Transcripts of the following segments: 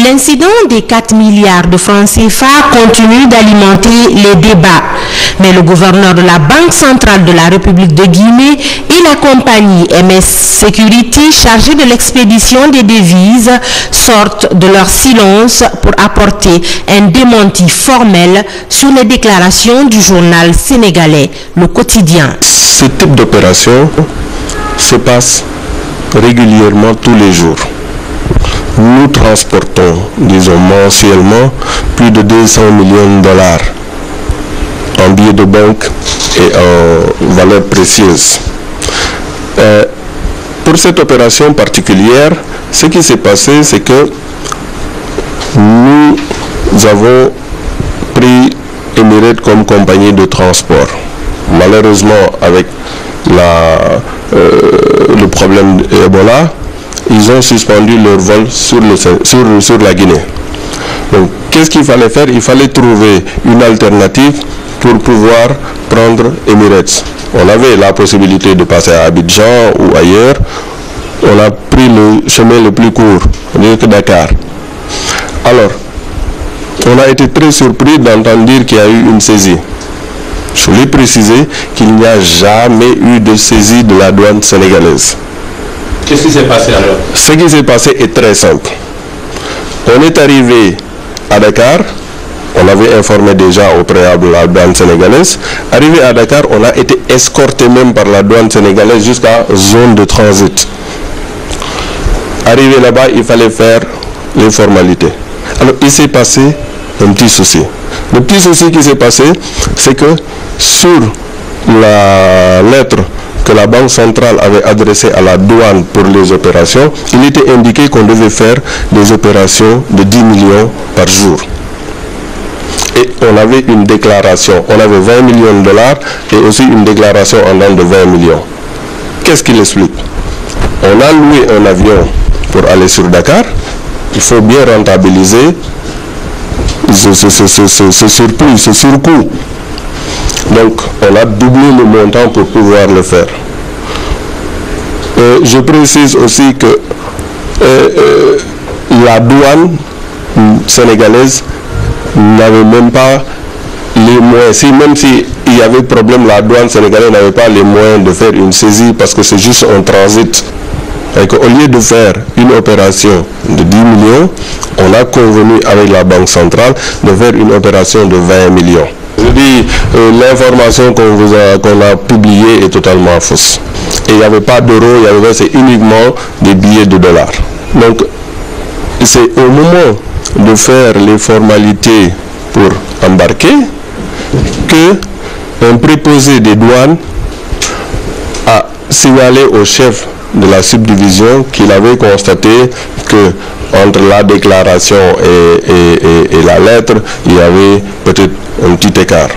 L'incident des 4 milliards de francs CFA continue d'alimenter les débats. Mais le gouverneur de la Banque centrale de la République de Guinée et la compagnie MS Security chargée de l'expédition des devises sortent de leur silence pour apporter un démenti formel sur les déclarations du journal sénégalais Le Quotidien. Ce type d'opération se passe régulièrement tous les jours. Nous transportons, disons mensuellement, plus de 200 millions de dollars en billets de banque et en valeurs précieuses. Pour cette opération particulière, ce qui s'est passé, c'est que nous avons pris Emirates comme compagnie de transport. Malheureusement, avec le problème d'Ebola, ils ont suspendu leur vol sur la Guinée. Donc, qu'est-ce qu'il fallait faire? Il fallait trouver une alternative pour pouvoir prendre Emirates. On avait la possibilité de passer à Abidjan ou ailleurs. On a pris le chemin le plus court, que Dakar. Alors, on a été très surpris d'entendre dire qu'il y a eu une saisie. Je voulais préciser qu'il n'y a jamais eu de saisie de la douane sénégalaise. Qu'est-ce qui s'est passé alors? Ce qui s'est passé est très simple. On est arrivé à Dakar, on avait informé déjà au préalable la douane sénégalaise. Arrivé à Dakar, on a été escorté même par la douane sénégalaise jusqu'à zone de transit. Arrivé là-bas, il fallait faire les formalités. Alors, il s'est passé un petit souci. Le petit souci qui s'est passé, c'est que sur la lettre que la Banque centrale avait adressée à la douane pour les opérations, il était indiqué qu'on devait faire des opérations de 10 millions par jour. Et on avait une déclaration, on avait 20 millions de dollars et aussi une déclaration en dehors de 20 millions. Qu'est-ce qu'il explique? On a loué un avion pour aller sur Dakar, il faut bien rentabiliser ce surplus, ce surcoût. Donc, on a doublé le montant pour pouvoir le faire. Je précise aussi que la douane sénégalaise n'avait même pas les moyens. Même s'il y avait problème, la douane sénégalaise n'avait pas les moyens de faire une saisie parce que c'est juste un transit. Et qu'au lieu de faire une opération de 10 millions, on a convenu avec la Banque centrale de faire une opération de 20 millions. Je dis, l'information qu'on a publiée est totalement fausse. Et il n'y avait pas d'euros, c'est uniquement des billets de dollars. Donc, c'est au moment de faire les formalités pour embarquer qu'un préposé des douanes a signalé au chef de la subdivision qu'il avait constaté que entre la déclaration et la lettre, il y avait peut-être un petit écart.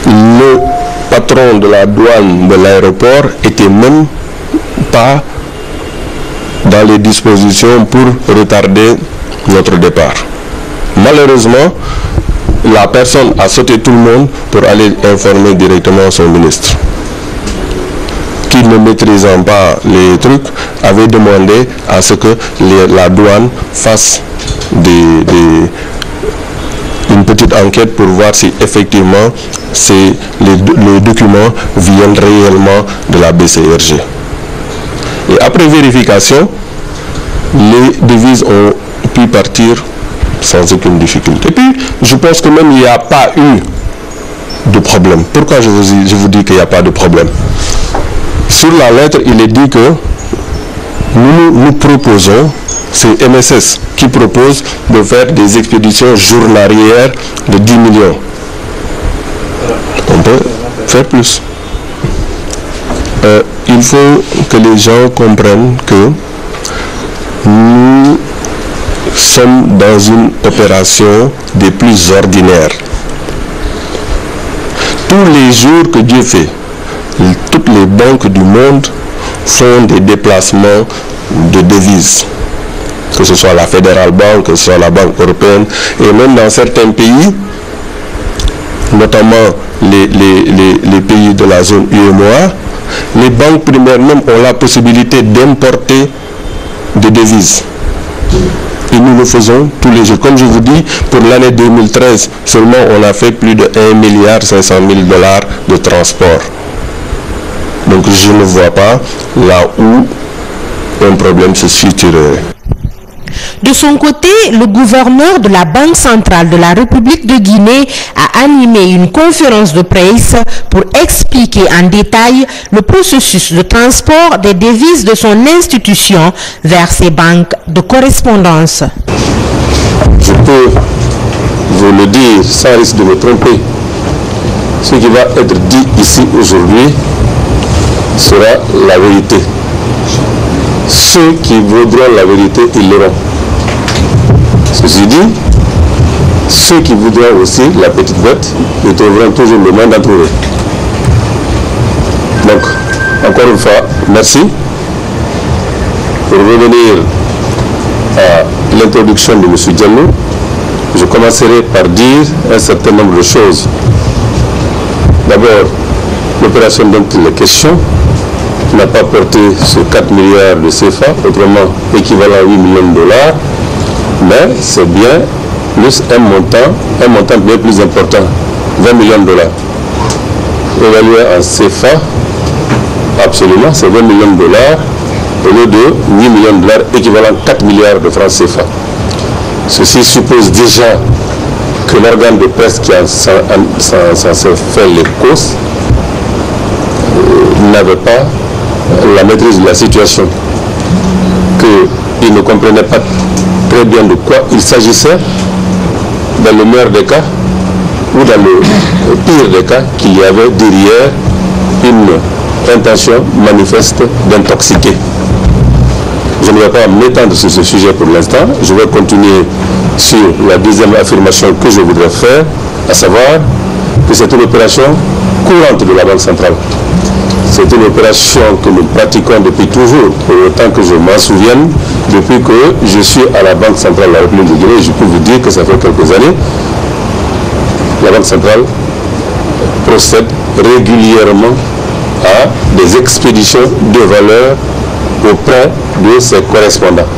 Le patron de la douane de l'aéroport était même pas dans les dispositions pour retarder notre départ. Malheureusement, la personne a sauté tout le monde pour aller informer directement son ministre, qui, ne maîtrisant pas les trucs, avait demandé à ce que la douane fasse une petite enquête pour voir si effectivement les documents viennent réellement de la BCRG. Et après vérification, les devises ont pu partir sans aucune difficulté. Et puis, je pense que même il n'y a pas eu de problème. Pourquoi je vous dis qu'il n'y a pas de problème? Sur la lettre, il est dit que nous proposons, c'est MSS qui propose de faire des expéditions journalières de 10 millions. On peut faire plus. Il faut que les gens comprennent que nous sommes dans une opération des plus ordinaires. Tous les jours que Dieu fait, toutes les banques du monde font des déplacements de devises, que ce soit la Federal Bank, que ce soit la Banque européenne, et même dans certains pays, notamment les pays de la zone UEMOA, les banques primaires même ont la possibilité d'importer des devises. Et nous le faisons tous les jours. Comme je vous dis, pour l'année 2013, seulement on a fait plus de 1,5 milliard de transport. Donc je ne vois pas là où un problème se situerait. De son côté, le gouverneur de la Banque centrale de la République de Guinée a animé une conférence de presse pour expliquer en détail le processus de transport des devises de son institution vers ses banques de correspondance. Je peux vous le dire sans risque de me tromper. Ce qui va être dit ici aujourd'hui sera la vérité. Ceux qui voudront la vérité, ils l'auront. Ceci dit, ceux qui voudront aussi la petite bête, ils trouveront toujours le moyen d'en trouver. Donc, encore une fois, merci. Pour revenir à l'introduction de M. Diallo, je commencerai par dire un certain nombre de choses. D'abord, l'opération dont il est question n'a pas porté sur 4 milliards de CFA, autrement équivalent à 8 millions de dollars, mais c'est bien plus un montant bien plus important, 20 millions de dollars. Évalué en CFA, absolument, c'est 20 millions de dollars au lieu de 8 millions de dollars, équivalent à 4 milliards de francs CFA. Ceci suppose déjà que l'organe de presse qui a censé faire les causes n'avait pas la maîtrise de la situation, qu'il ne comprenait pas très bien de quoi il s'agissait, dans le meilleur des cas ou dans le pire des cas, qu'il y avait derrière une intention manifeste d'intoxiquer. Je ne vais pas m'étendre sur ce sujet pour l'instant, je vais continuer sur la deuxième affirmation que je voudrais faire, à savoir que c'est une opération courante de la Banque centrale. C'est une opération que nous pratiquons depuis toujours, pour autant que je m'en souvienne, depuis que je suis à la Banque centrale de la République de Guinée. Je peux vous dire que ça fait quelques années. La Banque centrale procède régulièrement à des expéditions de valeur auprès de ses correspondants.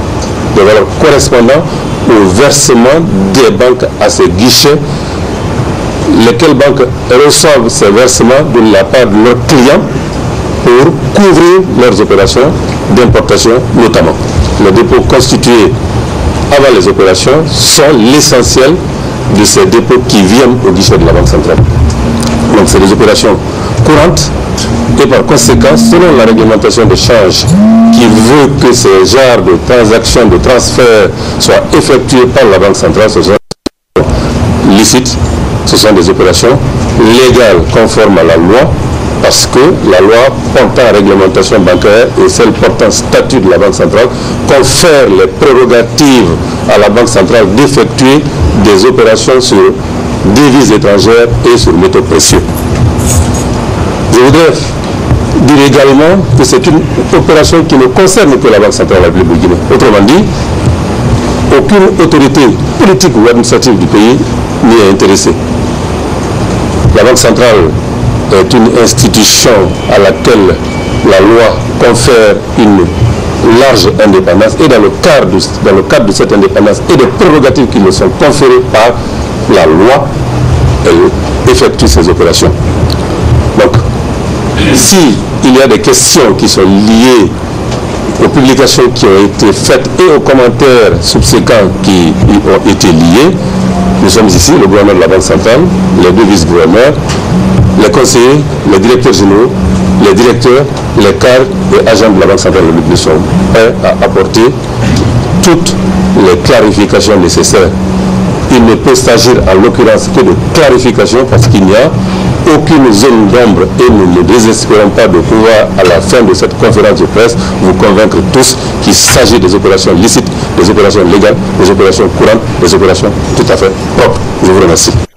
De valeur correspondant au versement des banques à ses guichets, lesquelles banques reçoivent ces versements de la part de leurs clients pour couvrir leurs opérations d'importation notamment. Les dépôts constitués avant les opérations sont l'essentiel de ces dépôts qui viennent au guichet de la Banque centrale. Donc c'est des opérations courantes et par conséquent, selon la réglementation de change qui veut que ces genres de transactions, de transferts soient effectués par la Banque centrale, ce sont licites, ce sont des opérations légales conformes à la loi, parce que la loi portant réglementation bancaire et celle portant statut de la Banque centrale confère les prérogatives à la Banque centrale d'effectuer des opérations sur devises étrangères et sur métaux précieux. Je voudrais dire également que c'est une opération qui ne concerne que la Banque centrale de la République de Guinée. Autrement dit, aucune autorité politique ou administrative du pays n'y est intéressée. La Banque centrale est une institution à laquelle la loi confère une large indépendance et dans le cadre de cette indépendance et des prérogatives qui nous sont conférées par la loi, elle effectue ces opérations. Donc, si il y a des questions qui sont liées aux publications qui ont été faites et aux commentaires subséquents qui y ont été liés, nous sommes ici, le gouverneur de la Banque centrale, les deux vice-gouverneurs, les conseillers, les directeurs généraux, les directeurs, les cadres et agents de la Banque centrale de la République sont prêts à apporter toutes les clarifications nécessaires. Il ne peut s'agir en l'occurrence que de clarification parce qu'il n'y a aucune zone d'ombre et nous ne désespérons pas de pouvoir, à la fin de cette conférence de presse, vous convaincre tous qu'il s'agit des opérations licites, des opérations légales, des opérations courantes, des opérations tout à fait propres. Je vous remercie.